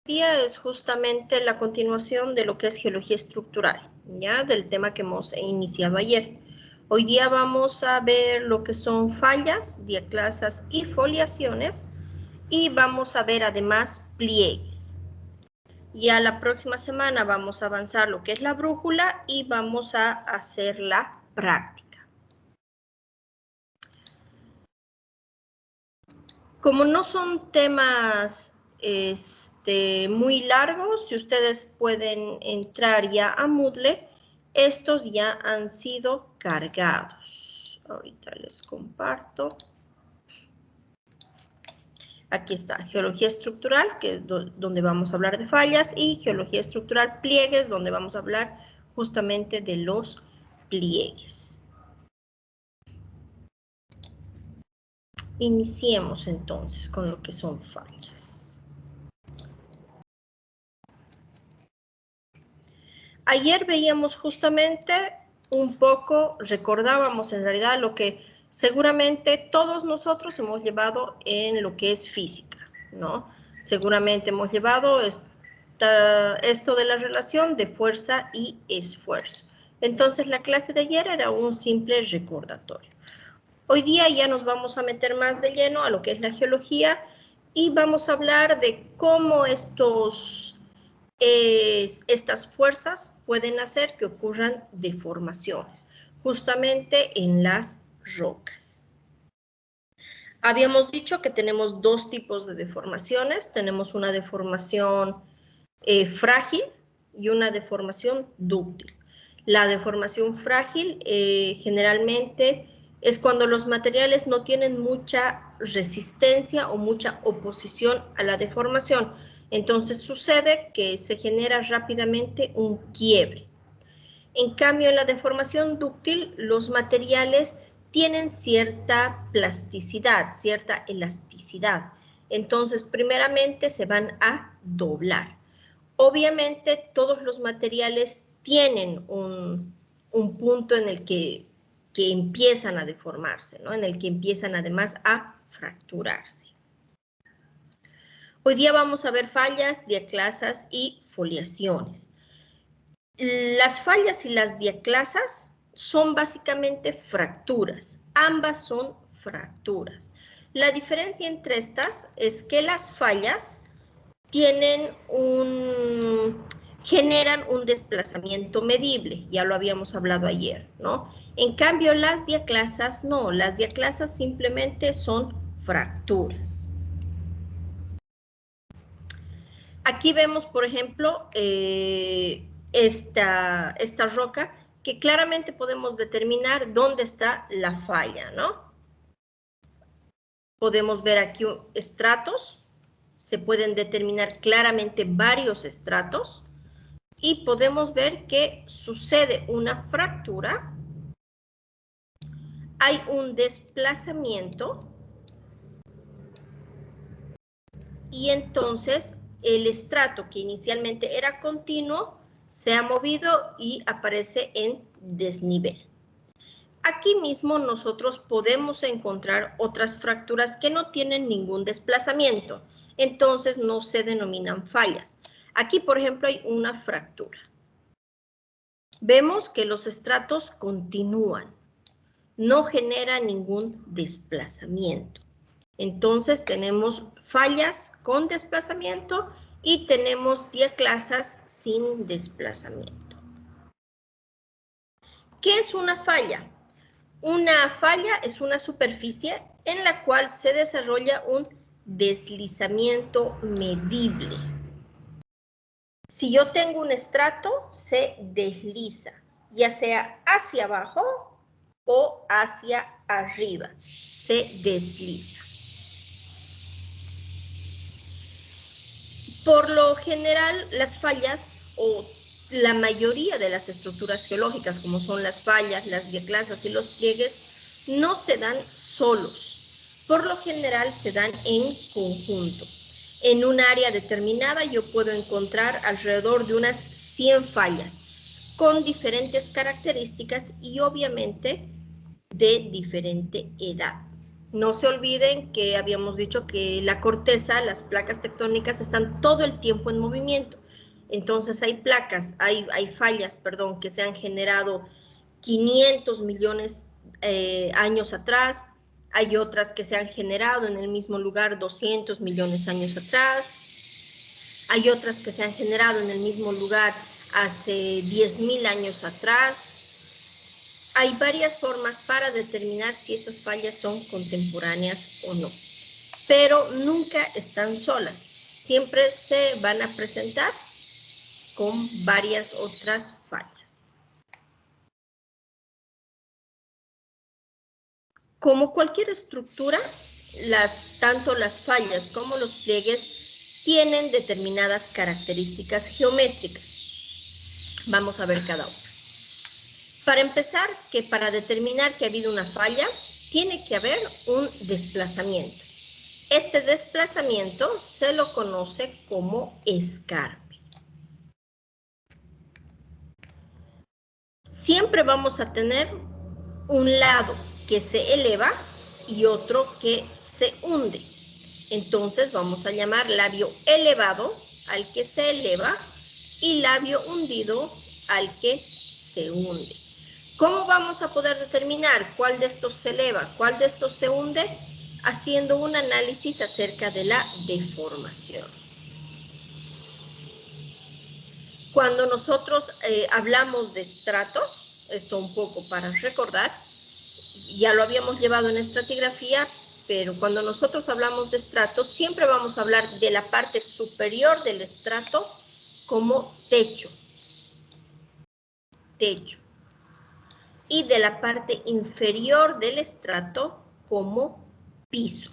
Día es justamente la continuación de lo que es geología estructural, ¿ya? Del tema que hemos iniciado ayer. Hoy día vamos a ver lo que son fallas, diaclasas y foliaciones, y vamos a ver además pliegues. Ya la próxima semana vamos a avanzar lo que es la brújula y vamos a hacer la práctica. Como no son temas muy largos, si ustedes pueden entrar ya a Moodle, estos ya han sido cargados. Ahorita les comparto. Aquí está, geología estructural, que es donde vamos a hablar de fallas, y geología estructural pliegues, donde vamos a hablar justamente de los pliegues. Iniciemos entonces con lo que son fallas. Ayer veíamos justamente un poco, recordábamos en realidad lo que seguramente todos nosotros hemos llevado en lo que es física, ¿no? Seguramente hemos llevado esto de la relación de fuerza y esfuerzo. Entonces la clase de ayer era un simple recordatorio. Hoy día ya nos vamos a meter más de lleno a lo que es la geología y vamos a hablar de cómo estas fuerzas pueden hacer que ocurran deformaciones, justamente en las rocas. Habíamos dicho que tenemos dos tipos de deformaciones. Tenemos una deformación frágil y una deformación dúctil. La deformación frágil generalmente es cuando los materiales no tienen mucha resistencia o mucha oposición a la deformación. Entonces sucede que se genera rápidamente un quiebre. En cambio, en la deformación dúctil, los materiales tienen cierta plasticidad, cierta elasticidad. Entonces, primeramente se van a doblar. Obviamente, todos los materiales tienen un punto en el que empiezan a deformarse, ¿no? En el que empiezan además a fracturarse. Hoy día vamos a ver fallas, diaclasas y foliaciones. Las fallas y las diaclasas son básicamente fracturas. Ambas son fracturas. La diferencia entre estas es que las fallas generan un desplazamiento medible, ya lo habíamos hablado ayer, ¿no? En cambio, las diaclasas no, las diaclasas simplemente son fracturas. Aquí vemos, por ejemplo, esta roca, que claramente podemos determinar dónde está la falla, ¿no? Podemos ver aquí estratos, se pueden determinar claramente varios estratos, y podemos ver que sucede una fractura, hay un desplazamiento, y entonces el estrato que inicialmente era continuo se ha movido y aparece en desnivel. Aquí mismo nosotros podemos encontrar otras fracturas que no tienen ningún desplazamiento, entonces no se denominan fallas. Aquí, por ejemplo, hay una fractura. Vemos que los estratos continúan, no genera ningún desplazamiento. Entonces tenemos fallas con desplazamiento y tenemos diaclasas sin desplazamiento. ¿Qué es una falla? Una falla es una superficie en la cual se desarrolla un deslizamiento medible. Si yo tengo un estrato, se desliza, ya sea hacia abajo o hacia arriba, se desliza. Por lo general, las fallas o la mayoría de las estructuras geológicas, como son las fallas, las diaclasas y los pliegues, no se dan solos. Por lo general se dan en conjunto. En un área determinada yo puedo encontrar alrededor de unas 100 fallas con diferentes características y obviamente de diferente edad. No se olviden que habíamos dicho que la corteza, las placas tectónicas están todo el tiempo en movimiento. Entonces hay fallas, perdón, que se han generado 500 millones años atrás, hay otras que se han generado en el mismo lugar 200 millones años atrás, hay otras que se han generado en el mismo lugar hace 10.000 años atrás. Hay varias formas para determinar si estas fallas son contemporáneas o no, pero nunca están solas. Siempre se van a presentar con varias otras fallas. Como cualquier estructura, tanto las fallas como los pliegues tienen determinadas características geométricas. Vamos a ver cada una. Para empezar, que para determinar que ha habido una falla, tiene que haber un desplazamiento. Este desplazamiento se lo conoce como escarpe. Siempre vamos a tener un lado que se eleva y otro que se hunde. Entonces vamos a llamar labio elevado al que se eleva y labio hundido al que se hunde. ¿Cómo vamos a poder determinar cuál de estos se eleva, cuál de estos se hunde? Haciendo un análisis acerca de la deformación. Cuando nosotros hablamos de estratos, esto un poco para recordar, ya lo habíamos llevado en estratigrafía, pero cuando nosotros hablamos de estratos, siempre vamos a hablar de la parte superior del estrato como techo. Y de la parte inferior del estrato como piso.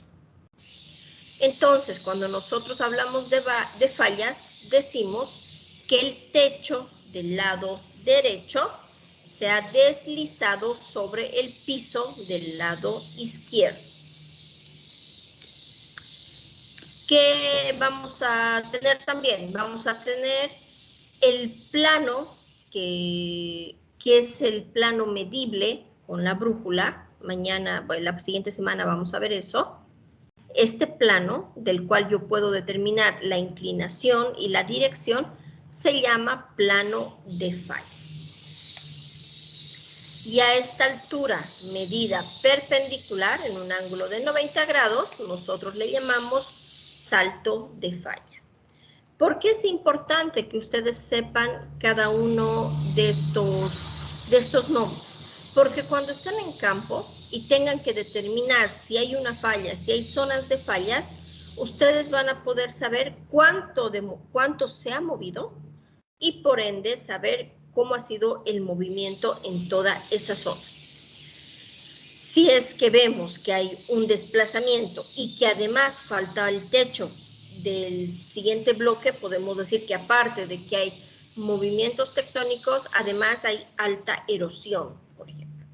Entonces, cuando nosotros hablamos de fallas, decimos que el techo del lado derecho se ha deslizado sobre el piso del lado izquierdo. ¿Qué vamos a tener también? Vamos a tener el plano que es el plano medible con la brújula. Mañana, bueno, la siguiente semana vamos a ver eso. Este plano, del cual yo puedo determinar la inclinación y la dirección, se llama plano de falla. Y a esta altura medida perpendicular en un ángulo de 90 grados, nosotros le llamamos salto de falla. ¿Por qué es importante que ustedes sepan cada uno de estos nombres? Porque cuando están en campo y tengan que determinar si hay una falla, si hay zonas de fallas, ustedes van a poder saber cuánto se ha movido y por ende saber cómo ha sido el movimiento en toda esa zona. Si es que vemos que hay un desplazamiento y que además falta el techo del siguiente bloque, podemos decir que aparte de que hay movimientos tectónicos, además hay alta erosión, por ejemplo.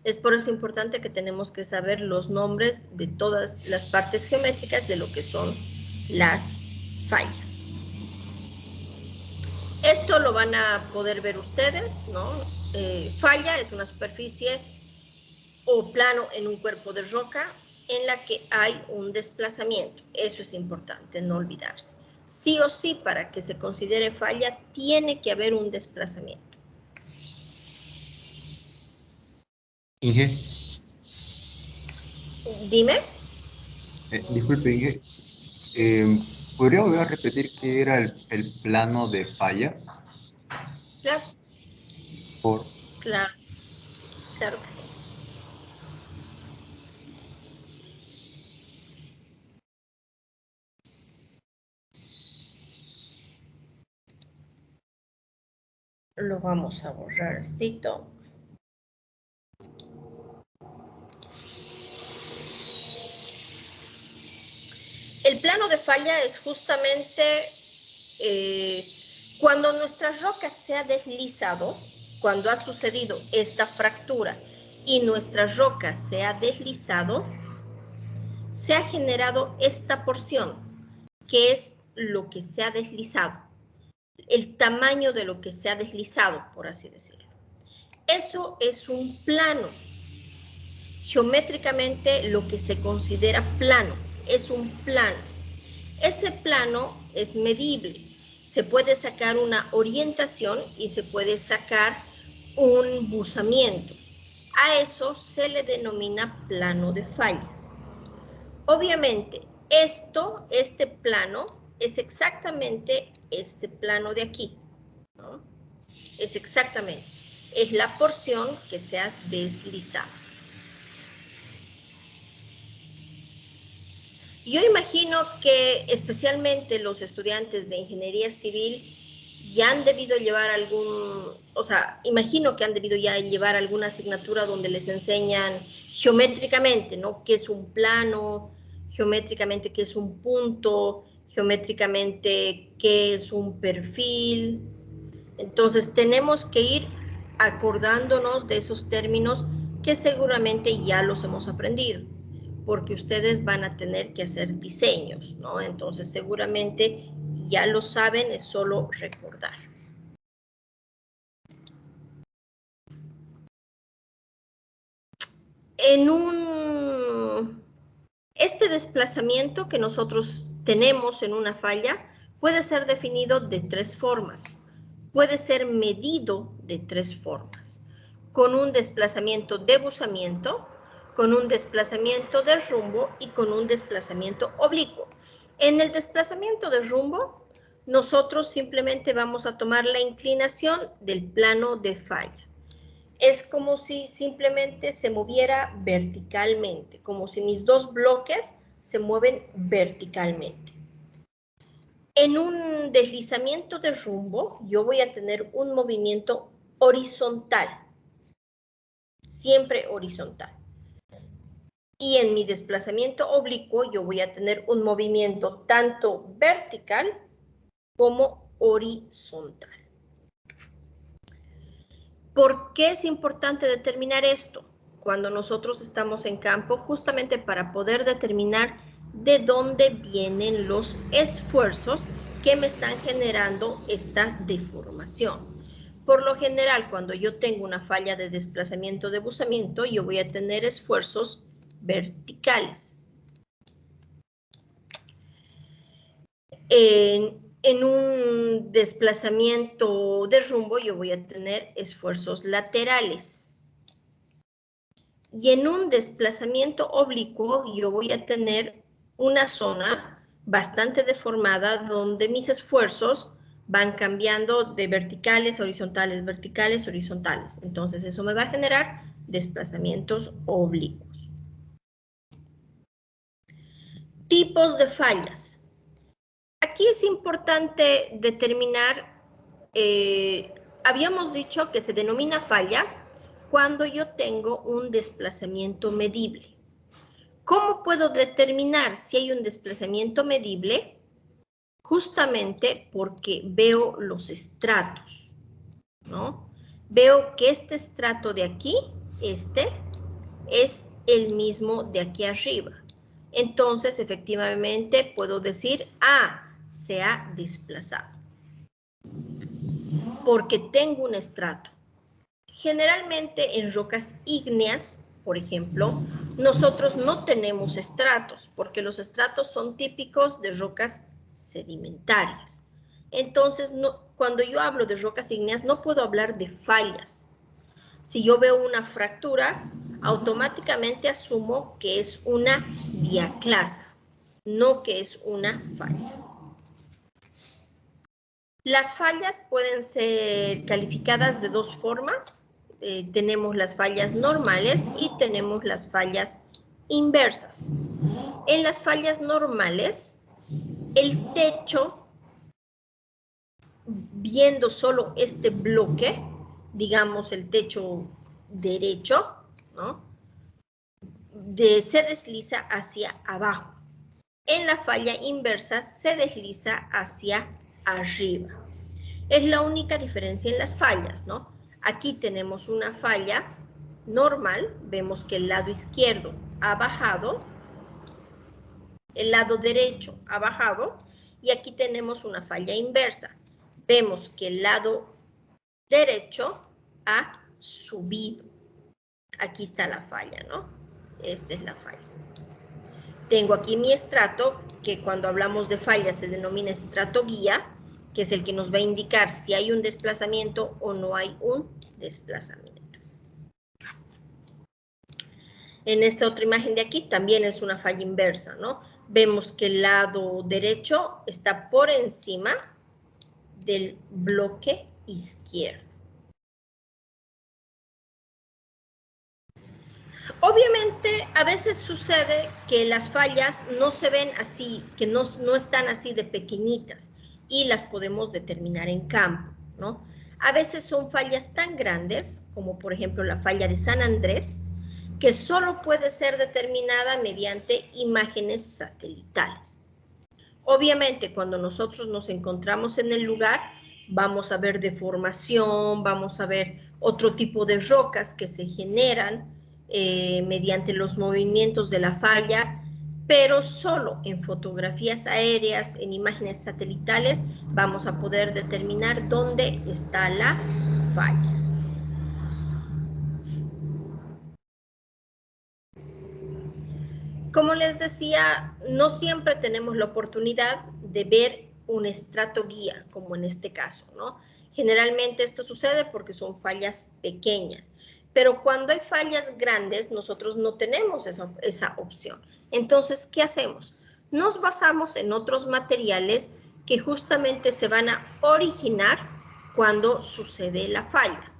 Es por eso importante que tenemos que saber los nombres de todas las partes geométricas de lo que son las fallas. Esto lo van a poder ver ustedes, ¿no? Falla es una superficie o plano en un cuerpo de roca en la que hay un desplazamiento. Eso es importante, no olvidarse. Sí o sí, para que se considere falla, tiene que haber un desplazamiento. Inge. Dime. Disculpe, Inge. ¿Podría volver a repetir qué era el plano de falla? Claro. Por... Claro, claro que sí. Lo vamos a borrar estito. El plano de falla es justamente cuando nuestra roca se ha deslizado, cuando ha sucedido esta fractura y nuestra roca se ha deslizado, se ha generado esta porción, que es lo que se ha deslizado, el tamaño de lo que se ha deslizado, por así decirlo. Eso es un plano. geométricamente lo que se considera plano. Es un plano. Ese plano es medible. Se puede sacar una orientación y se puede sacar un buzamiento. A eso se le denomina plano de falla. Obviamente, este plano es exactamente este plano de aquí, ¿no? Es exactamente, es la porción que se ha deslizado. Yo imagino que especialmente los estudiantes de ingeniería civil ya han debido llevar imagino que han debido ya llevar alguna asignatura donde les enseñan geométricamente, ¿no? ¿Qué es un plano? Geométricamente, ¿qué es un punto? Geométricamente, ¿qué es un perfil? Entonces, tenemos que ir acordándonos de esos términos que seguramente ya los hemos aprendido, porque ustedes van a tener que hacer diseños, ¿no? Entonces, seguramente ya lo saben, es solo recordar. Este desplazamiento que nosotros tenemos en una falla puede ser definido de tres formas. Puede ser medido de tres formas. Con un desplazamiento de buzamiento, con un desplazamiento de rumbo y con un desplazamiento oblicuo. En el desplazamiento de rumbo, nosotros simplemente vamos a tomar la inclinación del plano de falla. Es como si simplemente se moviera verticalmente, como si mis dos bloques se mueven verticalmente. En un deslizamiento de rumbo, yo voy a tener un movimiento horizontal, siempre horizontal. Y en mi desplazamiento oblicuo, yo voy a tener un movimiento tanto vertical como horizontal. ¿Por qué es importante determinar esto cuando nosotros estamos en campo? Justamente para poder determinar de dónde vienen los esfuerzos que me están generando esta deformación. Por lo general, cuando yo tengo una falla de desplazamiento de buzamiento, yo voy a tener esfuerzos verticales. En un desplazamiento de rumbo yo voy a tener esfuerzos laterales. Y en un desplazamiento oblicuo yo voy a tener una zona bastante deformada donde mis esfuerzos van cambiando de verticales a horizontales, verticales, horizontales. Entonces eso me va a generar desplazamientos oblicuos. Tipos de fallas. Aquí es importante determinar, habíamos dicho que se denomina falla cuando yo tengo un desplazamiento medible. ¿Cómo puedo determinar si hay un desplazamiento medible? Justamente porque veo los estratos, ¿no? Veo que este estrato de aquí, este, es el mismo de aquí arriba. Entonces, efectivamente, puedo decir, se ha desplazado. Porque tengo un estrato. Generalmente en rocas ígneas, por ejemplo, nosotros no tenemos estratos, porque los estratos son típicos de rocas sedimentarias. Entonces, cuando yo hablo de rocas ígneas, no puedo hablar de fallas. Si yo veo una fractura, automáticamente asumo que es una diaclasa, no que es una falla. Las fallas pueden ser calificadas de dos formas. Tenemos las fallas normales y tenemos las fallas inversas. En las fallas normales, el techo, viendo solo este bloque, digamos el techo derecho, ¿no? Se desliza hacia abajo. En la falla inversa se desliza hacia arriba. Es la única diferencia en las fallas, ¿no? Aquí tenemos una falla normal, vemos que el lado izquierdo ha bajado, el lado derecho ha bajado, y aquí tenemos una falla inversa. Vemos que el lado derecho ha subido. Aquí está la falla, ¿no? esta es la falla. Tengo aquí mi estrato, que cuando hablamos de falla se denomina estrato guía, que es el que nos va a indicar si hay un desplazamiento o no hay un desplazamiento. En esta otra imagen de aquí también es una falla inversa, ¿no? Vemos que el lado derecho está por encima del bloque izquierdo. Obviamente, a veces sucede que las fallas no se ven así, que no están así de pequeñitas y las podemos determinar en campo, ¿no? A veces son fallas tan grandes, como por ejemplo la falla de San Andrés, que solo puede ser determinada mediante imágenes satelitales. Obviamente, cuando nosotros nos encontramos en el lugar, vamos a ver deformación, vamos a ver otro tipo de rocas que se generan mediante los movimientos de la falla, pero solo en fotografías aéreas, en imágenes satelitales, vamos a poder determinar dónde está la falla. Como les decía, no siempre tenemos la oportunidad de ver un estrato guía, como en este caso, ¿no? Generalmente esto sucede porque son fallas pequeñas, pero cuando hay fallas grandes, nosotros no tenemos esa opción. Entonces, ¿qué hacemos? Nos basamos en otros materiales que justamente se van a originar cuando sucede la falla.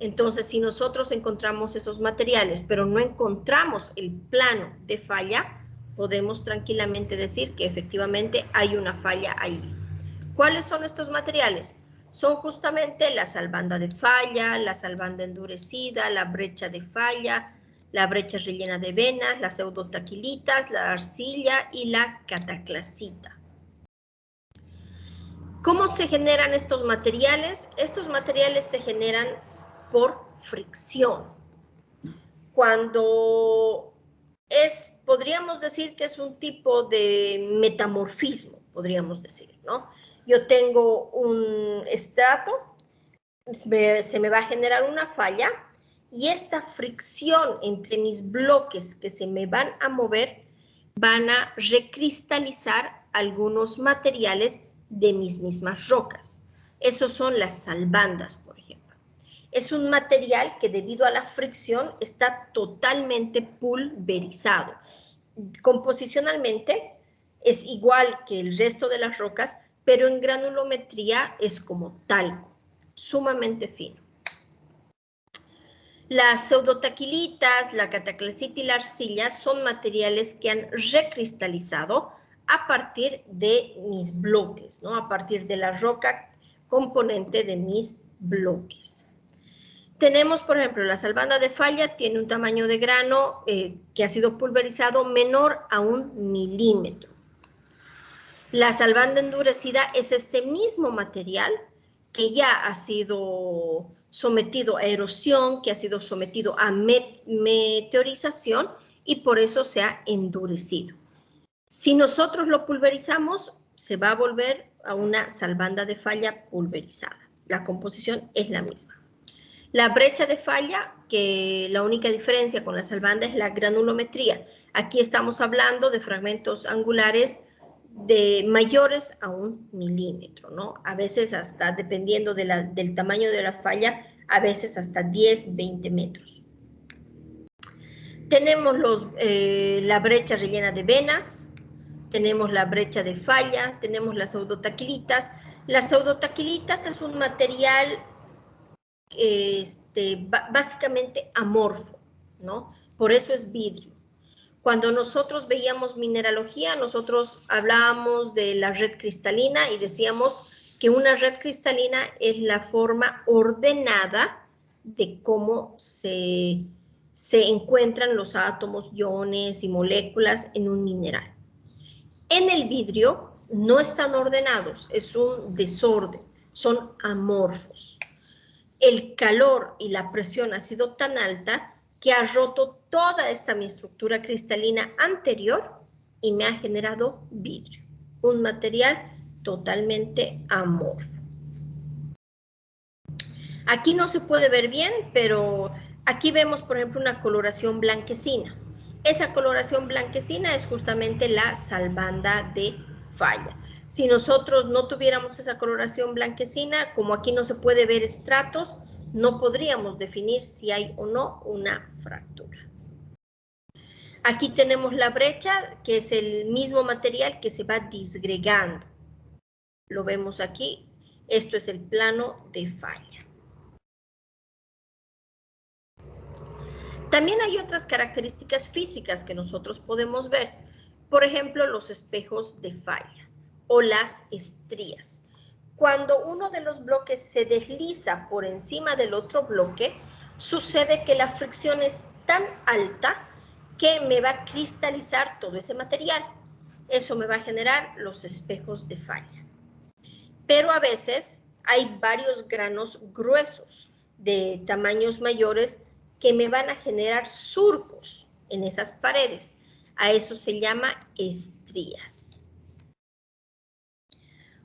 Entonces, si nosotros encontramos esos materiales, pero no encontramos el plano de falla, podemos tranquilamente decir que efectivamente hay una falla allí. ¿Cuáles son estos materiales? Son justamente la salbanda de falla, la salbanda endurecida, la brecha de falla, la brecha rellena de venas, las pseudotaquilitas, la arcilla y la cataclasita. ¿Cómo se generan estos materiales? Estos materiales se generan por fricción. Cuando podríamos decir que es un tipo de metamorfismo, podríamos decir, ¿no? Yo tengo un estrato, se me va a generar una falla y esta fricción entre mis bloques que se me van a mover van a recristalizar algunos materiales de mis mismas rocas. Esos son las salbandas, por ejemplo. Es un material que debido a la fricción está totalmente pulverizado. Composicionalmente es igual que el resto de las rocas, pero en granulometría es como talco, sumamente fino. Las pseudotaquilitas, la cataclasita y la arcilla son materiales que han recristalizado a partir de mis bloques, ¿no? A partir de la roca componente de mis bloques. Tenemos, por ejemplo, la salbanda de falla, tiene un tamaño de grano que ha sido pulverizado menor a 1 milímetro. La salbanda endurecida es este mismo material que ya ha sido sometido a erosión, que ha sido sometido a meteorización y por eso se ha endurecido. Si nosotros lo pulverizamos, se va a volver a una salbanda de falla pulverizada. La composición es la misma. La brecha de falla, que la única diferencia con la salbanda es la granulometría. Aquí estamos hablando de fragmentos angulares de mayores a 1 milímetro, ¿no? A veces hasta, dependiendo del tamaño de la falla, a veces hasta 10, 20 metros. Tenemos la brecha rellena de venas, tenemos la brecha de falla, tenemos las pseudotaquilitas. Las pseudotaquilitas es un material básicamente amorfo, ¿no? Por eso es vidrio. Cuando nosotros veíamos mineralogía, nosotros hablábamos de la red cristalina y decíamos que una red cristalina es la forma ordenada de cómo se encuentran los átomos, iones y moléculas en un mineral. En el vidrio no están ordenados, es un desorden, son amorfos. El calor y la presión ha sido tan alta que ha roto toda esta mi estructura cristalina anterior y me ha generado vidrio, un material totalmente amorfo. Aquí no se puede ver bien, pero aquí vemos, por ejemplo, una coloración blanquecina. Esa coloración blanquecina es justamente la salbanda de falla. Si nosotros no tuviéramos esa coloración blanquecina, como aquí no se puede ver estratos, no podríamos definir si hay o no una fractura. Aquí tenemos la brecha, que es el mismo material que se va disgregando. Lo vemos aquí. Esto es el plano de falla. También hay otras características físicas que nosotros podemos ver. Por ejemplo, los espejos de falla o las estrías. Cuando uno de los bloques se desliza por encima del otro bloque, sucede que la fricción es tan alta que me va a cristalizar todo ese material. Eso me va a generar los espejos de falla. Pero a veces hay varios granos gruesos de tamaños mayores que me van a generar surcos en esas paredes. A eso se llama estrías.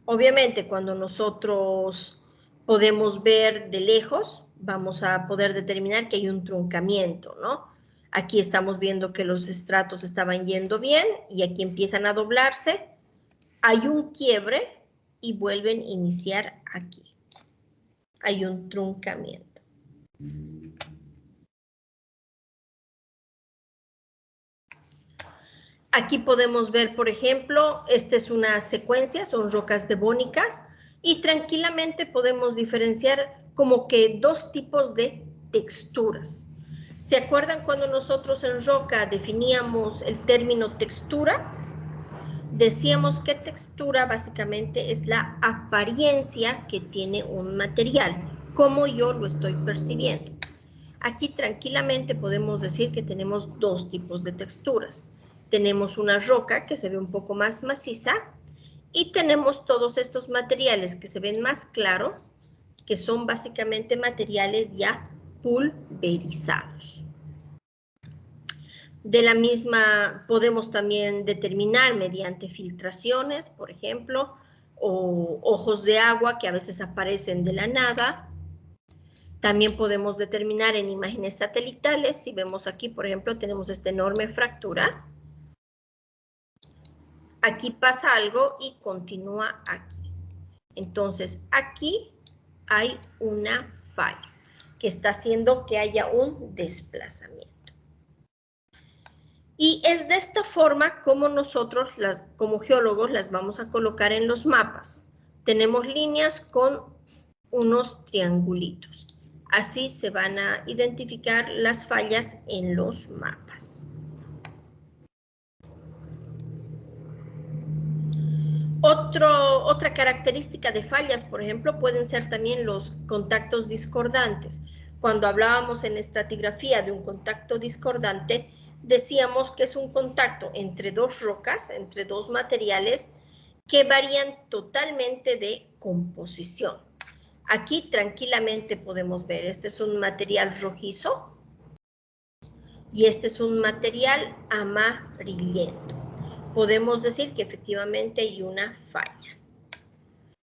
Obviamente, cuando nosotros podemos ver de lejos, vamos a poder determinar que hay un truncamiento, ¿no? Aquí estamos viendo que los estratos estaban yendo bien y aquí empiezan a doblarse. Hay un quiebre y vuelven a iniciar aquí. Hay un truncamiento. Aquí podemos ver, por ejemplo, esta es una secuencia, son rocas devónicas, y tranquilamente podemos diferenciar como que dos tipos de texturas. ¿Se acuerdan cuando nosotros en roca definíamos el término textura? Decíamos que textura básicamente es la apariencia que tiene un material, como yo lo estoy percibiendo. Aquí tranquilamente podemos decir que tenemos dos tipos de texturas. Tenemos una roca que se ve un poco más maciza y tenemos todos estos materiales que se ven más claros, que son básicamente materiales ya pulverizados. De la misma podemos también determinar mediante filtraciones, por ejemplo, o ojos de agua que a veces aparecen de la nada. También podemos determinar en imágenes satelitales, si vemos aquí, por ejemplo, tenemos esta enorme fractura. Aquí pasa algo y continúa aquí. Entonces, aquí hay una falla que está haciendo que haya un desplazamiento. Y es de esta forma como nosotros, como geólogos, las vamos a colocar en los mapas. Tenemos líneas con unos triangulitos. Así se van a identificar las fallas en los mapas. Otra característica de fallas, por ejemplo, pueden ser también los contactos discordantes. Cuando hablábamos en estratigrafía de un contacto discordante, decíamos que es un contacto entre dos rocas, entre dos materiales que varían totalmente de composición. Aquí tranquilamente podemos ver, este es un material rojizo y este es un material amarillento. Podemos decir que efectivamente hay una falla.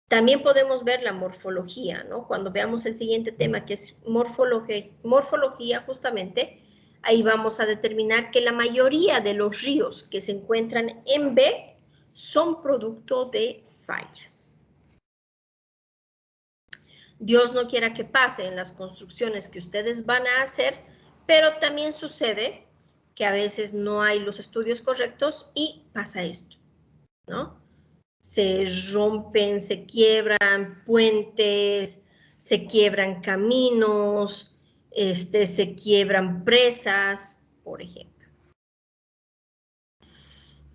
También podemos ver la morfología, ¿no? Cuando veamos el siguiente tema, que es morfología justamente, ahí vamos a determinar que la mayoría de los ríos que se encuentran en B son producto de fallas. Dios no quiera que pase en las construcciones que ustedes van a hacer, pero también sucede que a veces no hay los estudios correctos y pasa esto, ¿no? Se rompen, se quiebran puentes, se quiebran caminos, se quiebran presas, por ejemplo.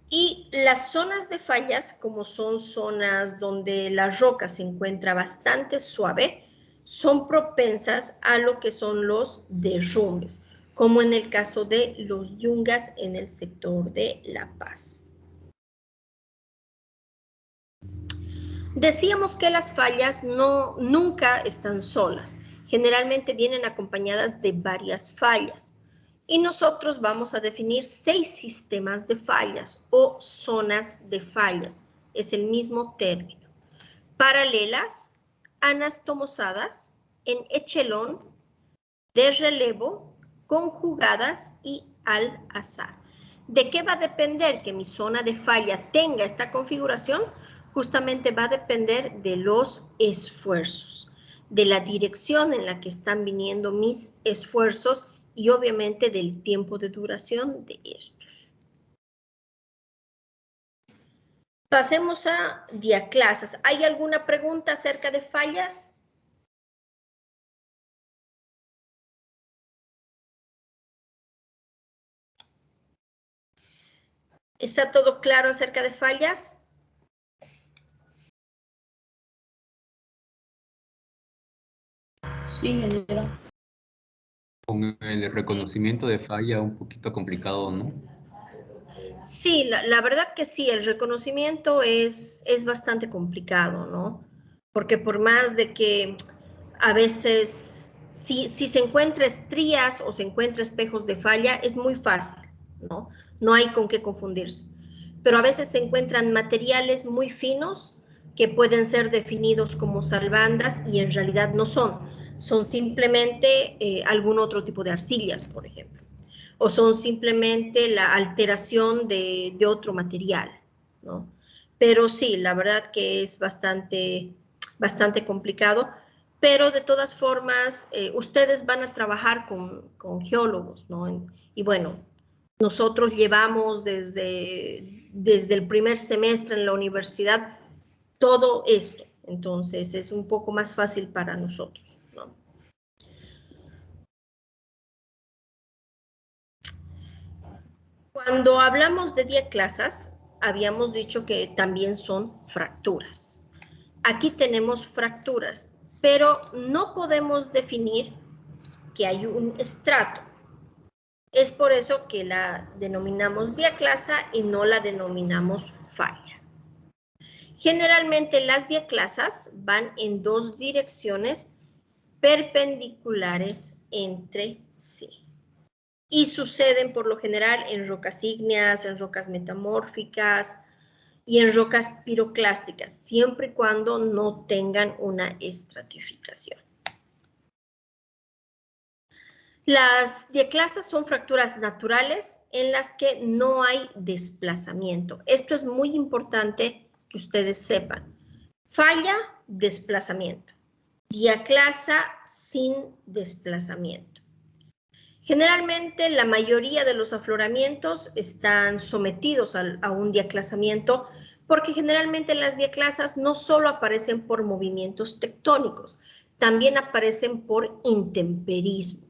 Y las zonas de fallas, como son zonas donde la roca se encuentra bastante suave, son propensas a lo que son los derrumbes, como en el caso de los yungas en el sector de La Paz. Decíamos que las fallas nunca están solas, generalmente vienen acompañadas de varias fallas. Y nosotros vamos a definir 6 sistemas de fallas o zonas de fallas. Es el mismo término. Paralelas, anastomosadas, en echelón, de relevo, conjugadas y al azar. ¿De qué va a depender que mi zona de falla tenga esta configuración? Justamente va a depender de los esfuerzos, de la dirección en la que están viniendo mis esfuerzos y obviamente del tiempo de duración de estos. Pasemos a diaclasas. ¿Hay alguna pregunta acerca de fallas? ¿Está todo claro acerca de fallas? Sí, ingeniero. Con el reconocimiento de falla un poquito complicado, ¿no? Sí, la verdad que sí, el reconocimiento es bastante complicado, ¿no? Porque por más de que a veces, si se encuentra estrías o se encuentra espejos de falla, es muy fácil, ¿no? No hay con qué confundirse. Pero a veces se encuentran materiales muy finos que pueden ser definidos como salvandas y en realidad no son. Son simplemente algún otro tipo de arcillas, por ejemplo, o son simplemente la alteración de otro material, ¿no? Pero sí, la verdad que es bastante complicado, pero de todas formas, ustedes van a trabajar con geólogos, ¿no? Y bueno, nosotros llevamos desde el primer semestre en la universidad todo esto, entonces es un poco más fácil para nosotros, ¿no? Cuando hablamos de diaclasas, habíamos dicho que también son fracturas. Aquí tenemos fracturas, pero no podemos definir que hay un estrato. Es por eso que la denominamos diaclasa y no la denominamos falla. Generalmente las diaclasas van en dos direcciones perpendiculares entre sí y suceden por lo general en rocas ígneas, en rocas metamórficas y en rocas piroclásticas, siempre y cuando no tengan una estratificación. Las diaclasas son fracturas naturales en las que no hay desplazamiento. Esto es muy importante que ustedes sepan. Falla, desplazamiento. Diaclasa sin desplazamiento. Generalmente la mayoría de los afloramientos están sometidos a un diaclasamiento porque generalmente las diaclasas no solo aparecen por movimientos tectónicos, también aparecen por intemperismo,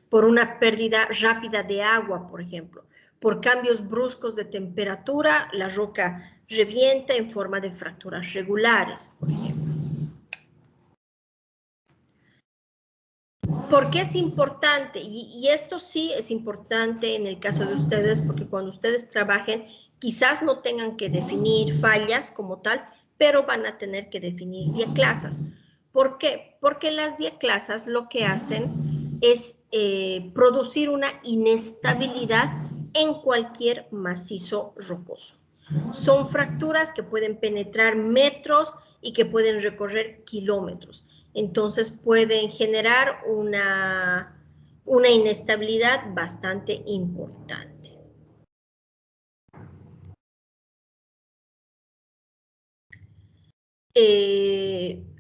por una pérdida rápida de agua, por ejemplo, por cambios bruscos de temperatura, la roca revienta en forma de fracturas regulares, por ejemplo. ¿Por qué es importante? Y esto sí es importante en el caso de ustedes, porque cuando ustedes trabajen, quizás no tengan que definir fallas como tal, pero van a tener que definir diaclasas. ¿Por qué? Porque las diaclasas lo que hacen es producir una inestabilidad en cualquier macizo rocoso. Son fracturas que pueden penetrar metros y que pueden recorrer kilómetros. Entonces pueden generar una inestabilidad bastante importante.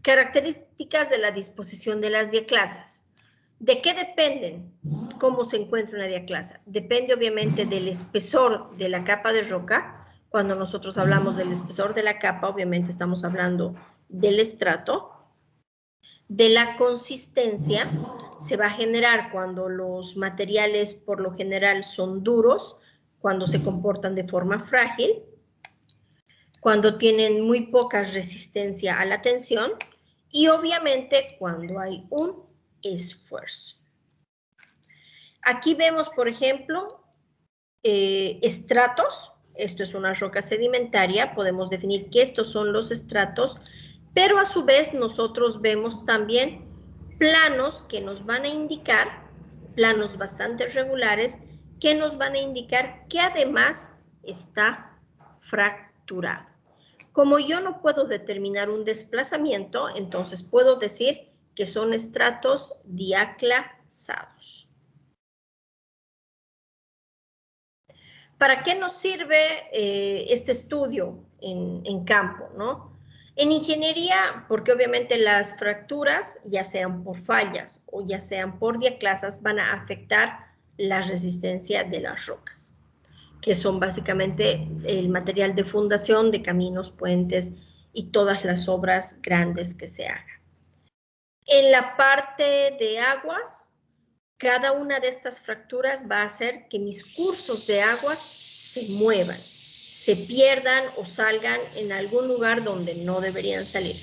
Características de la disposición de las diaclasas. ¿De qué dependen cómo se encuentra una diaclasa? Depende obviamente del espesor de la capa de roca. Cuando nosotros hablamos del espesor de la capa, obviamente estamos hablando del estrato. De la consistencia se va a generar cuando los materiales por lo general son duros, cuando se comportan de forma frágil, cuando tienen muy poca resistencia a la tensión y obviamente cuando hay un esfuerzo. Aquí vemos, por ejemplo, estratos. Esto es una roca sedimentaria, podemos definir que estos son los estratos, pero a su vez nosotros vemos también planos que nos van a indicar, planos bastante regulares, que nos van a indicar que además está fracturado. Como yo no puedo determinar un desplazamiento, entonces puedo decir que son estratos diaclasados. ¿Para qué nos sirve este estudio en campo, no? En ingeniería, porque obviamente las fracturas, ya sean por fallas o ya sean por diaclasas, van a afectar la resistencia de las rocas, que son básicamente el material de fundación de caminos, puentes y todas las obras grandes que se hagan. En la parte de aguas, cada una de estas fracturas va a hacer que mis cursos de aguas se muevan, se pierdan o salgan en algún lugar donde no deberían salir.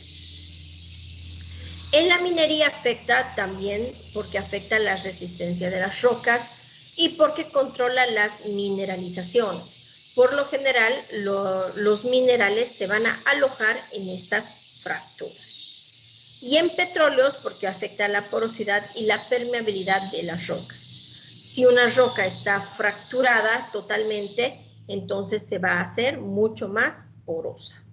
En la minería afecta también porque afecta la resistencia de las rocas y porque controla las mineralizaciones. Por lo general, los minerales se van a alojar en estas fracturas. Y en petróleos porque afecta la porosidad y la permeabilidad de las rocas. Si una roca está fracturada totalmente, entonces se va a hacer mucho más porosa.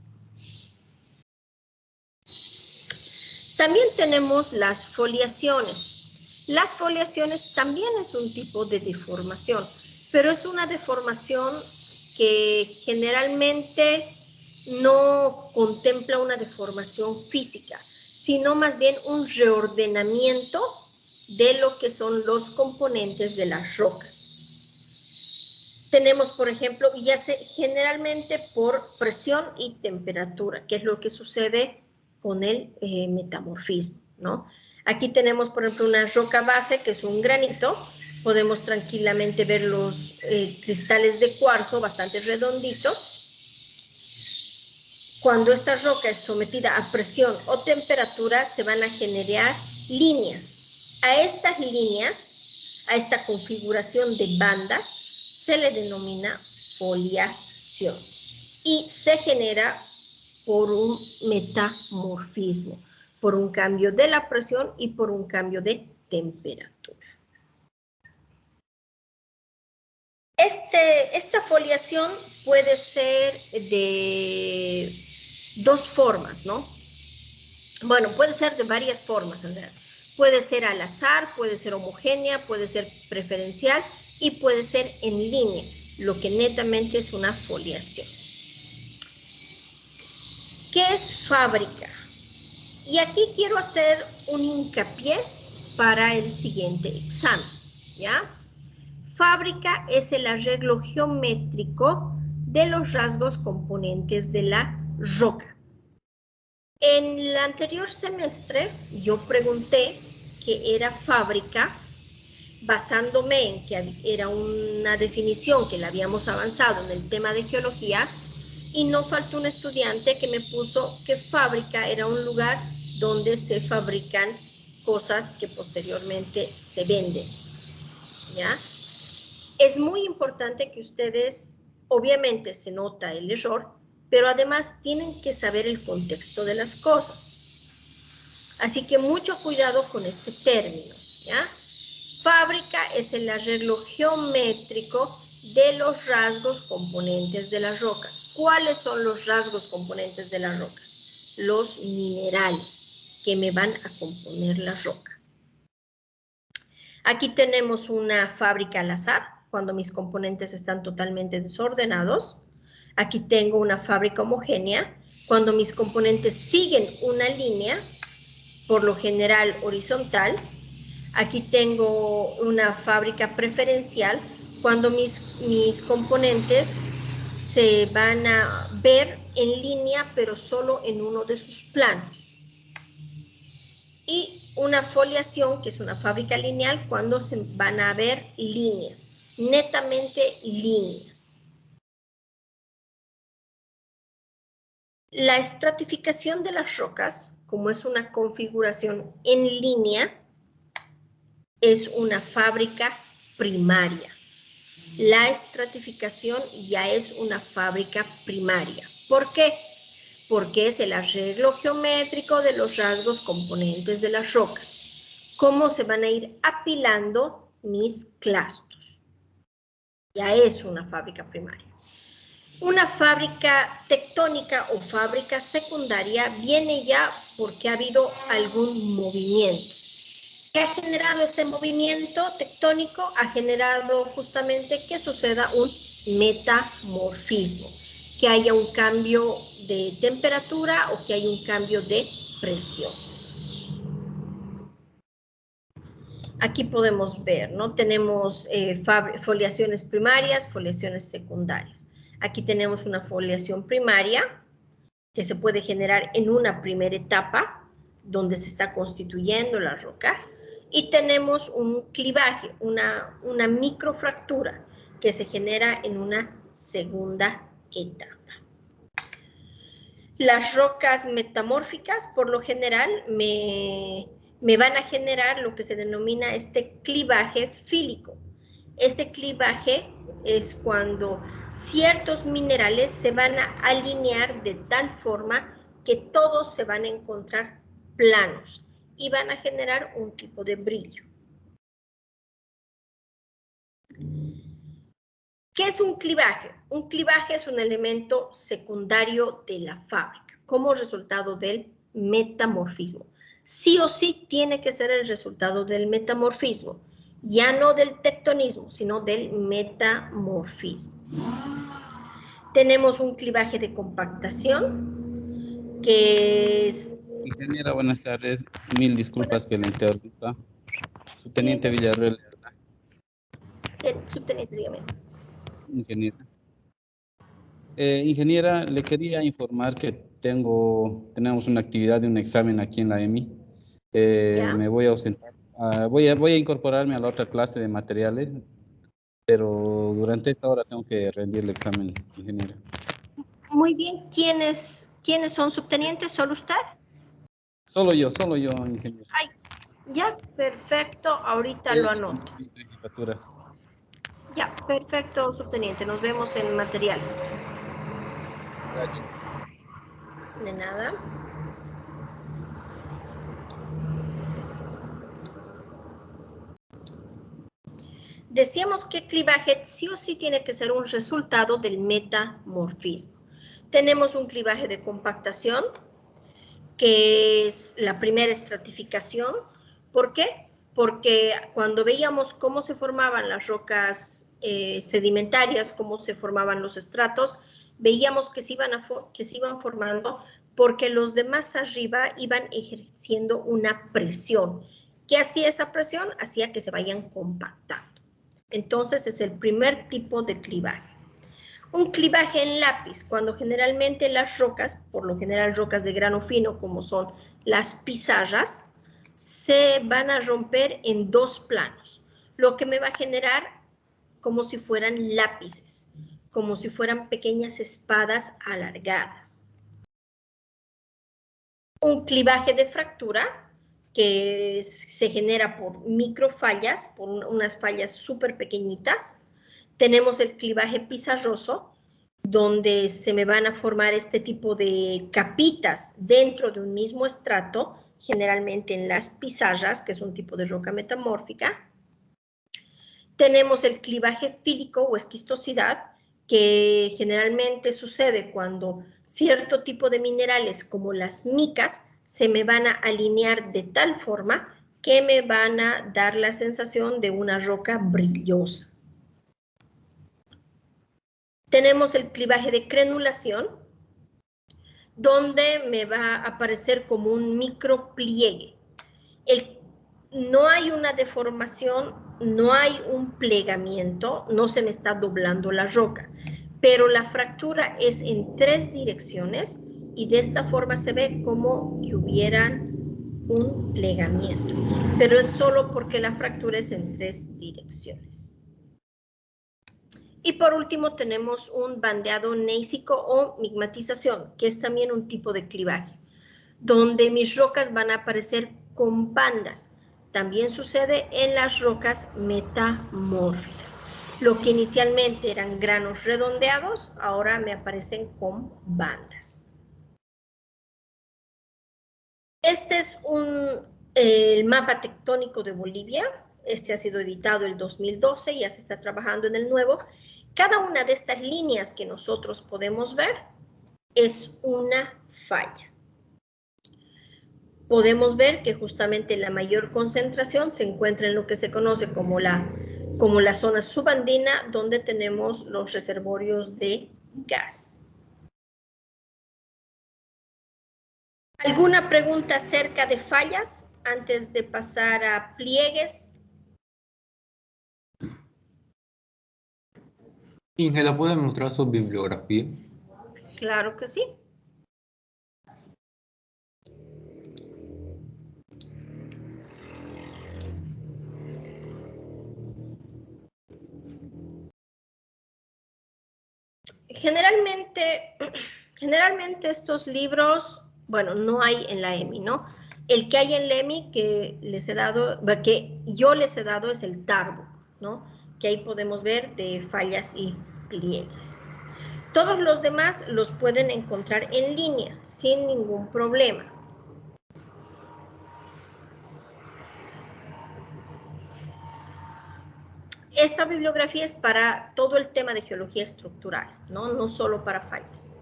También tenemos las foliaciones. Las foliaciones también es un tipo de deformación, pero es una deformación que generalmente no contempla una deformación física, sino más bien un reordenamiento de lo que son los componentes de las rocas. Tenemos, por ejemplo, generalmente por presión y temperatura, que es lo que sucede con el metamorfismo, ¿no? Aquí tenemos, por ejemplo, una roca base, que es un granito. Podemos tranquilamente ver los cristales de cuarzo bastante redonditos. Cuando esta roca es sometida a presión o temperatura, se van a generar líneas. A estas líneas, a esta configuración de bandas, se le denomina foliación y se genera por un metamorfismo, por un cambio de la presión y por un cambio de temperatura. Esta foliación puede ser de dos formas, ¿no? Bueno, puede ser de varias formas, en realidad. Puede ser al azar, puede ser homogénea, puede ser preferencial y puede ser en línea, lo que netamente es una foliación. ¿Qué es fábrica? Y aquí quiero hacer un hincapié para el siguiente examen, ¿ya? Fábrica es el arreglo geométrico de los rasgos componentes de la roca. En el anterior semestre yo pregunté qué era fábrica basándome en que era una definición que la habíamos avanzado en el tema de geología y no faltó un estudiante que me puso que fábrica era un lugar donde se fabrican cosas que posteriormente se venden, ¿ya? Es muy importante que ustedes, obviamente se nota el error, pero además tienen que saber el contexto de las cosas. Así que mucho cuidado con este término, ¿ya? Fábrica es el arreglo geométrico de los rasgos componentes de la roca. ¿Cuáles son los rasgos componentes de la roca? Los minerales que me van a componer la roca. Aquí tenemos una fábrica al azar, cuando mis componentes están totalmente desordenados. Aquí tengo una fábrica homogénea, cuando mis componentes siguen una línea, por lo general horizontal. Aquí tengo una fábrica preferencial, cuando mis componentes se van a ver en línea, pero solo en uno de sus planos. Y una foliación, que es una fábrica lineal, cuando se van a ver líneas, netamente líneas. La estratificación de las rocas, como es una configuración en línea, es una fábrica primaria. La estratificación ya es una fábrica primaria. ¿Por qué? Porque es el arreglo geométrico de los rasgos componentes de las rocas. ¿Cómo se van a ir apilando mis clastos? Ya es una fábrica primaria. Una fábrica tectónica o fábrica secundaria viene ya porque ha habido algún movimiento. ¿Qué ha generado este movimiento tectónico? Ha generado justamente que suceda un metamorfismo, que haya un cambio de temperatura o que haya un cambio de presión. Aquí podemos ver, ¿no? Tenemos foliaciones primarias, foliaciones secundarias. Aquí tenemos una foliación primaria que se puede generar en una primera etapa, donde se está constituyendo la roca, y tenemos un clivaje, una microfractura que se genera en una segunda etapa. Las rocas metamórficas, por lo general, me van a generar lo que se denomina este clivaje fílico. Este clivaje es cuando ciertos minerales se van a alinear de tal forma que todos se van a encontrar planos y van a generar un tipo de brillo. ¿Qué es un clivaje? Un clivaje es un elemento secundario de la fábrica como resultado del metamorfismo. Sí o sí tiene que ser el resultado del metamorfismo, ya no del tectonismo, sino del metamorfismo. Tenemos un clivaje de compactación, que es... Ingeniera, buenas tardes. Mil disculpas que le interrumpa. Subteniente Villarreal. Subteniente, dígame. Ingeniera. Ingeniera, le quería informar que tenemos una actividad de un examen aquí en la EMI. Me voy a ausentar. Voy a incorporarme a la otra clase de materiales, pero durante esta hora tengo que rendir el examen, ingeniera. Muy bien. ¿Quiénes son subtenientes? ¿Solo usted? Solo yo, ingeniero. Ay, ya, perfecto. Ahorita lo anoto. Ya, perfecto, subteniente. Nos vemos en materiales. Gracias. De nada. Decíamos que clivaje sí o sí tiene que ser un resultado del metamorfismo. Tenemos un clivaje de compactación, que es la primera estratificación. ¿Por qué? Porque cuando veíamos cómo se formaban las rocas sedimentarias, cómo se formaban los estratos, veíamos que se iban formando porque los de más arriba iban ejerciendo una presión. ¿Qué hacía esa presión? Hacía que se vayan compactando. Entonces es el primer tipo de clivaje. Un clivaje en lápiz, cuando generalmente las rocas, por lo general rocas de grano fino como son las pizarras, se van a romper en dos planos, lo que me va a generar como si fueran lápices, como si fueran pequeñas espadas alargadas. Un clivaje de fractura, que se genera por microfallas, por unas fallas súper pequeñitas. Tenemos el clivaje pizarroso, donde se me van a formar este tipo de capitas dentro de un mismo estrato, generalmente en las pizarras, que es un tipo de roca metamórfica. Tenemos el clivaje fílico o esquistosidad, que generalmente sucede cuando cierto tipo de minerales como las micas se me van a alinear de tal forma que me van a dar la sensación de una roca brillosa. Tenemos el clivaje de crenulación, donde me va a aparecer como un micropliegue. No hay una deformación, no hay un plegamiento, no se me está doblando la roca, pero la fractura es en tres direcciones y de esta forma se ve como que hubieran un plegamiento, pero es solo porque la fractura es en tres direcciones. Y por último tenemos un bandeado gneisico o migmatización, que es también un tipo de clivaje, donde mis rocas van a aparecer con bandas. También sucede en las rocas metamórficas. Lo que inicialmente eran granos redondeados, ahora me aparecen con bandas. Este es el mapa tectónico de Bolivia. Este ha sido editado el 2012, ya se está trabajando en el nuevo. Cada una de estas líneas que nosotros podemos ver es una falla. Podemos ver que justamente la mayor concentración se encuentra en lo que se conoce como la como la zona subandina, donde tenemos los reservorios de gas. ¿Alguna pregunta acerca de fallas antes de pasar a pliegues? Ingela, ¿puede mostrar su bibliografía? Claro que sí. Generalmente estos libros, bueno, no hay en la EMI, ¿no? El que hay en la EMI que yo les he dado es el Tarbook, ¿no? Que ahí podemos ver de fallas y pliegues. Todos los demás los pueden encontrar en línea, sin ningún problema. Esta bibliografía es para todo el tema de geología estructural, ¿no? No solo para fallas.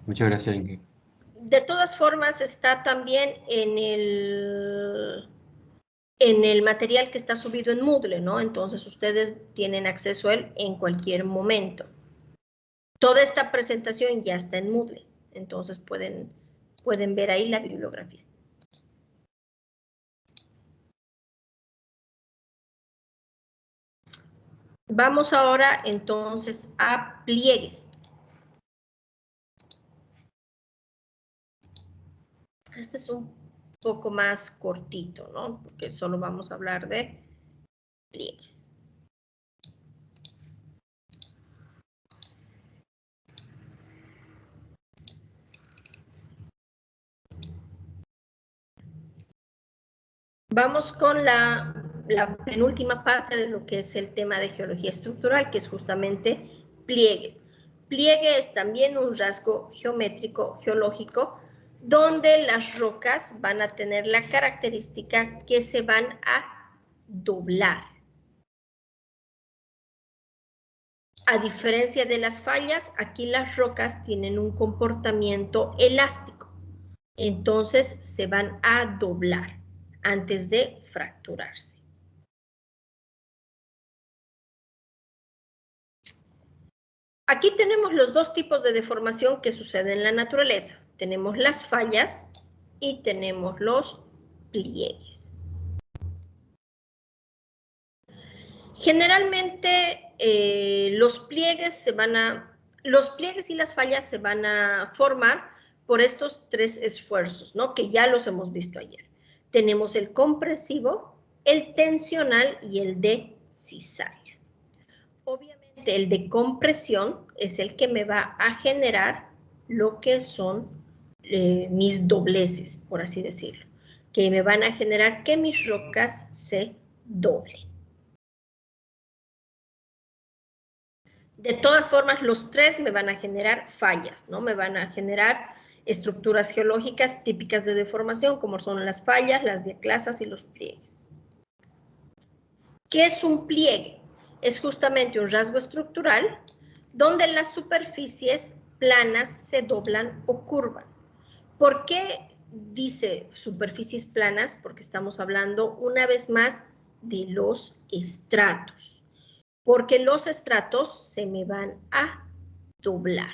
Muchas gracias, Ingrid. De todas formas, está también en el material que está subido en Moodle, ¿no? Entonces, ustedes tienen acceso a él en cualquier momento. Toda esta presentación ya está en Moodle, entonces pueden ver ahí la bibliografía. Vamos ahora, entonces, a pliegues. Este es un poco más cortito, ¿no? Porque solo vamos a hablar de pliegues. Vamos con la penúltima parte de lo que es el tema de geología estructural, que es justamente pliegues. Pliegue es también un rasgo geométrico, geológico, donde las rocas van a tener la característica que se van a doblar. A diferencia de las fallas, aquí las rocas tienen un comportamiento elástico, entonces se van a doblar antes de fracturarse. Aquí tenemos los dos tipos de deformación que suceden en la naturaleza. Tenemos las fallas y tenemos los pliegues. Generalmente los pliegues y las fallas se van a formar por estos tres esfuerzos, ¿no? Que ya los hemos visto ayer. Tenemos el compresivo, el tensional y el de cizalla. Obviamente el de compresión es el que me va a generar lo que son mis dobleces, por así decirlo, que me van a generar que mis rocas se doblen. De todas formas, los tres me van a generar fallas, ¿no? Me van a generar estructuras geológicas típicas de deformación, como son las fallas, las diaclasas y los pliegues. ¿Qué es un pliegue? Es justamente un rasgo estructural donde las superficies planas se doblan o curvan. ¿Por qué dice superficies planas? Porque estamos hablando una vez más de los estratos. Porque los estratos se me van a doblar.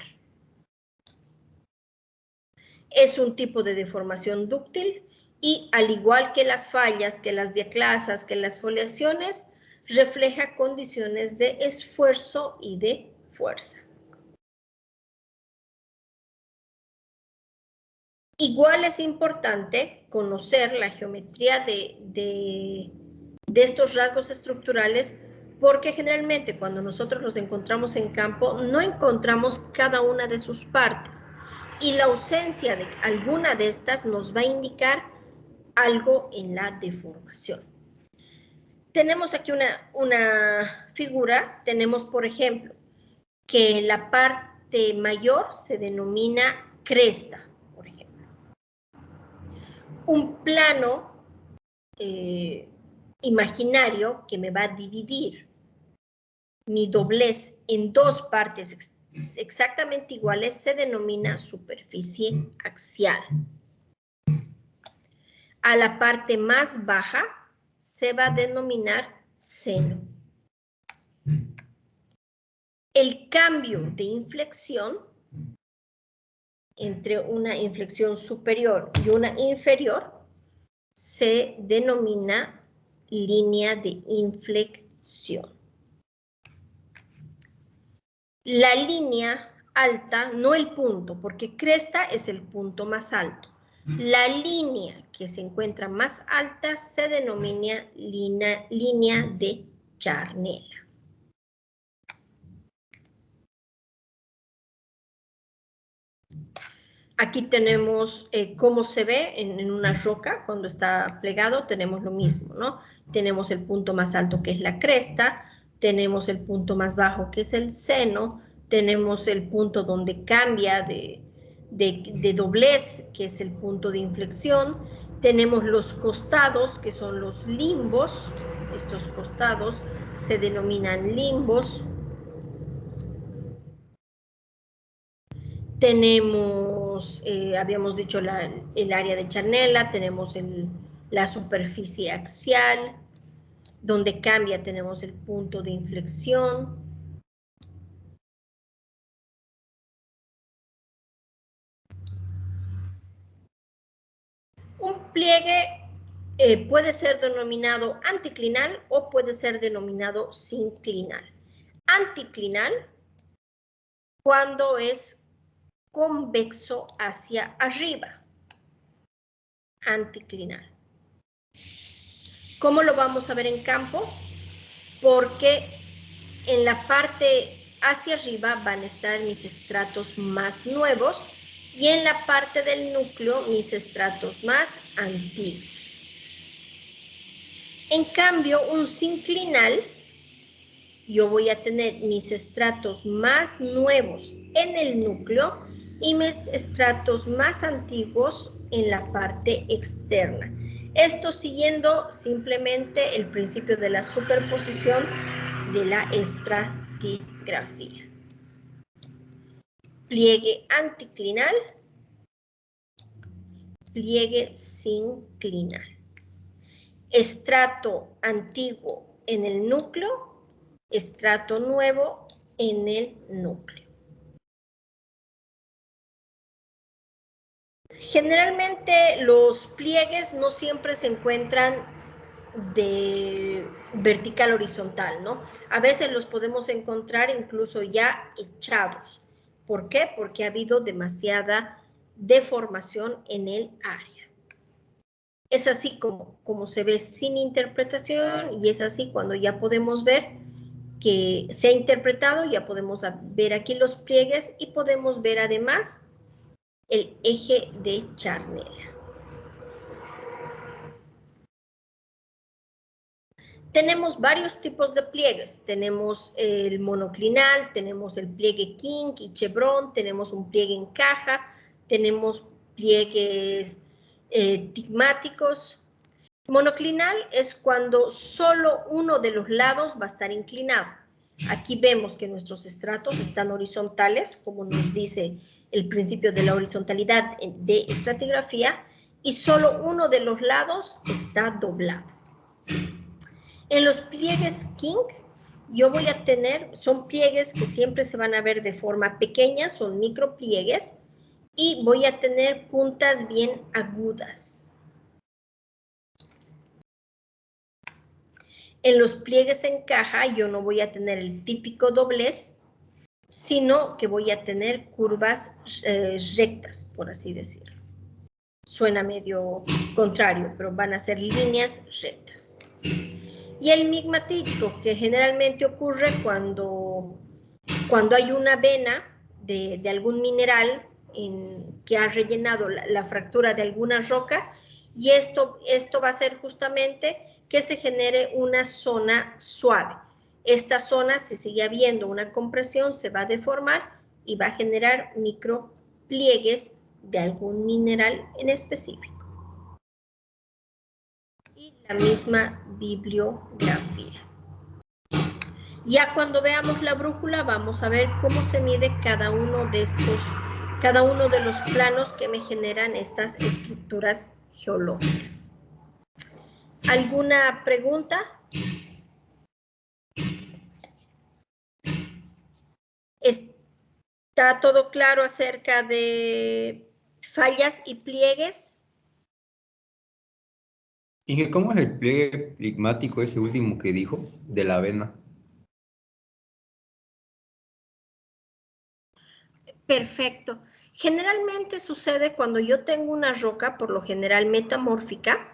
Es un tipo de deformación dúctil y al igual que las fallas, que las diaclasas, que las foliaciones, refleja condiciones de esfuerzo y de fuerza. Igual es importante conocer la geometría de estos rasgos estructurales porque generalmente cuando nosotros los encontramos en campo no encontramos cada una de sus partes y la ausencia de alguna de estas nos va a indicar algo en la deformación. Tenemos aquí una figura, tenemos por ejemplo que la parte mayor se denomina cresta, por ejemplo. Un plano imaginario que me va a dividir mi doblez en dos partes exactamente iguales se denomina superficie axial. a la parte más baja se va a denominar seno. El cambio de inflexión entre una inflexión superior y una inferior se denomina línea de inflexión. La línea alta, no el punto, porque cresta es el punto más alto. La línea que se encuentra más alta se denomina línea de charnela. Aquí tenemos cómo se ve en una roca cuando está plegado, tenemos lo mismo, ¿no? Tenemos el punto más alto que es la cresta, tenemos el punto más bajo que es el seno, tenemos el punto donde cambia de doblez, que es el punto de inflexión, tenemos los costados, que son los limbos, estos costados se denominan limbos. Tenemos, habíamos dicho el área de charnela, tenemos la superficie axial, donde cambia tenemos el punto de inflexión. Un pliegue puede ser denominado anticlinal o puede ser denominado sinclinal. Anticlinal cuando es convexo hacia arriba, anticlinal. ¿Cómo lo vamos a ver en campo? Porque en la parte hacia arriba van a estar mis estratos más nuevos y en la parte del núcleo mis estratos más antiguos. En cambio, un sinclinal, yo voy a tener mis estratos más nuevos en el núcleo y mis estratos más antiguos en la parte externa. Esto siguiendo simplemente el principio de la superposición de la estratigrafía. Pliegue anticlinal, pliegue sinclinal. Estrato antiguo en el núcleo, estrato nuevo en el núcleo. Generalmente los pliegues no siempre se encuentran de vertical horizontal, ¿no? A veces los podemos encontrar incluso ya echados. ¿Por qué? Porque ha habido demasiada deformación en el área. Es así como se ve sin interpretación y es así cuando ya podemos ver que se ha interpretado, ya podemos ver aquí los pliegues y podemos ver además el eje de charnela. Tenemos varios tipos de pliegues. Tenemos el monoclinal, tenemos el pliegue kink y chevron, tenemos un pliegue en caja, tenemos pliegues tigmáticos. Monoclinal es cuando solo uno de los lados va a estar inclinado. Aquí vemos que nuestros estratos están horizontales, como nos dice el principio de la horizontalidad de estratigrafía, y solo uno de los lados está doblado. En los pliegues kink, yo voy a tener, son pliegues que siempre se van a ver de forma pequeña, son micropliegues, y voy a tener puntas bien agudas. En los pliegues en caja, yo no voy a tener el típico doblez, sino que voy a tener curvas rectas, por así decirlo. Suena medio contrario, pero van a ser líneas rectas. Y el migmatítico, que generalmente ocurre cuando hay una vena de algún mineral que ha rellenado la fractura de alguna roca, y esto va a ser justamente que se genere una zona suave. Esta zona, si sigue habiendo una compresión, se va a deformar y va a generar micropliegues de algún mineral en específico. Y la misma bibliografía. Ya cuando veamos la brújula vamos a ver cómo se mide cada uno de los planos que me generan estas estructuras geológicas. ¿Alguna pregunta? ¿Está todo claro acerca de fallas y pliegues? Inge, ¿cómo es el pliegue prigmático, ese último que dijo, de la vena? Perfecto. Generalmente sucede cuando yo tengo una roca, por lo general metamórfica,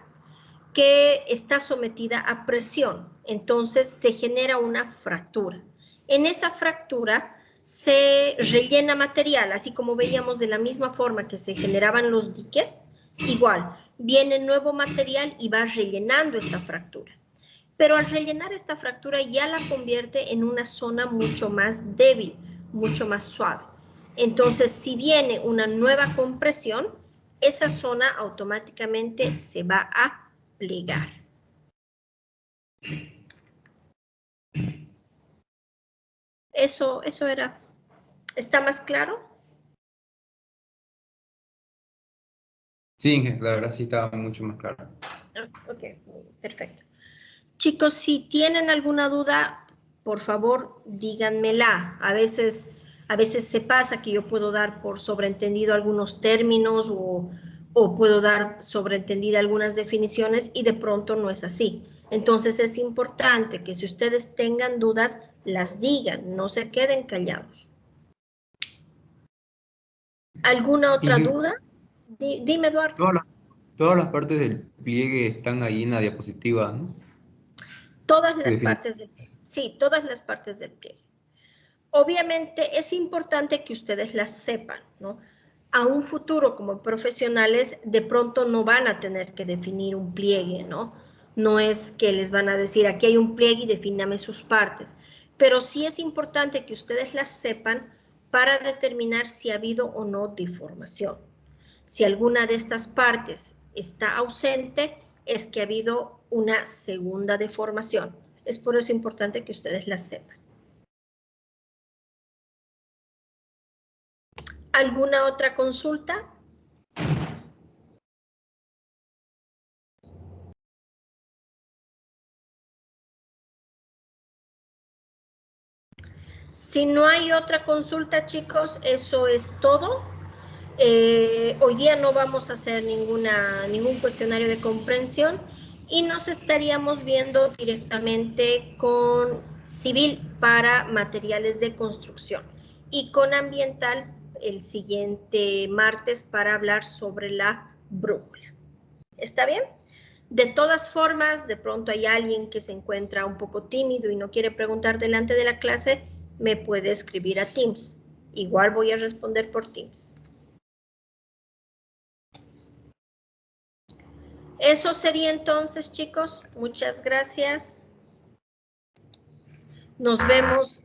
que está sometida a presión. Entonces se genera una fractura. En esa fractura se rellena material, así como veíamos de la misma forma que se generaban los diques, igual, viene nuevo material y va rellenando esta fractura. Pero al rellenar esta fractura ya la convierte en una zona mucho más débil, mucho más suave. Entonces, si viene una nueva compresión, esa zona automáticamente se va a plegar. Eso era. ¿Está más claro? Sí, Inge, la verdad sí estaba mucho más claro. Ok, perfecto. Chicos, si tienen alguna duda, por favor, díganmela. A veces se pasa que yo puedo dar por sobreentendido algunos términos o puedo dar sobreentendida algunas definiciones y de pronto no es así. Entonces es importante que si ustedes tengan dudas, las digan, no se queden callados. ¿Alguna otra Inge, duda? Dime, Eduardo. todas las partes del pliegue están ahí en la diapositiva, ¿no? Todas Su las definición. partes sí, todas las partes del pliegue. Obviamente es importante que ustedes las sepan, ¿no? A un futuro como profesionales de pronto no van a tener que definir un pliegue, ¿no? No es que les van a decir aquí hay un pliegue y defíname sus partes, pero sí es importante que ustedes las sepan para determinar si ha habido o no deformación. Si alguna de estas partes está ausente, es que ha habido una segunda deformación. Es por eso importante que ustedes las sepan. ¿Alguna otra consulta? Si no hay otra consulta, chicos, eso es todo. Hoy día no vamos a hacer ningún cuestionario de comprensión y nos estaríamos viendo directamente con civil para materiales de construcción y con ambiental el siguiente martes para hablar sobre la brújula. ¿Está bien? De todas formas, de pronto hay alguien que se encuentra un poco tímido y no quiere preguntar delante de la clase, me puede escribir a Teams. Igual voy a responder por Teams. Eso sería entonces, chicos. Muchas gracias. Nos vemos